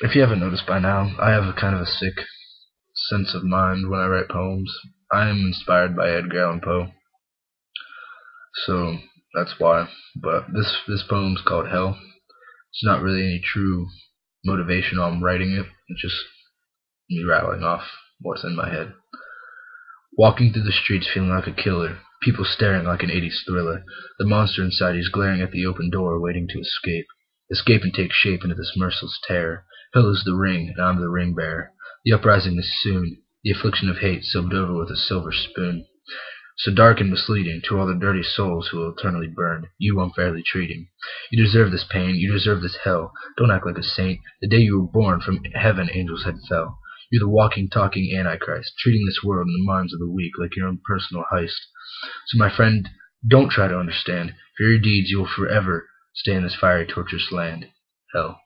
If you haven't noticed by now, I have a kind of a sick sense of mind when I write poems. I am inspired by Edgar Allan Poe, so that's why. But this poem's called Hell. It's not really any true motivation on writing it. It's just me rattling off what's in my head. Walking through the streets feeling like a killer, people staring like an 80s thriller. The monster inside is glaring at the open door, waiting to escape. Escape and take shape into this merciless terror. Hell is the ring, and I'm the ring bearer. The uprising is soon, the affliction of hate soaked over with a silver spoon. So dark and misleading to all the dirty souls who will eternally burn, you unfairly treating. You deserve this pain, you deserve this hell. Don't act like a saint. The day you were born, from heaven angels had fell. You're the walking, talking Antichrist, treating this world and the minds of the weak like your own personal heist. So my friend, don't try to understand. For your deeds you will forever stay in this fiery, torturous land. Hell.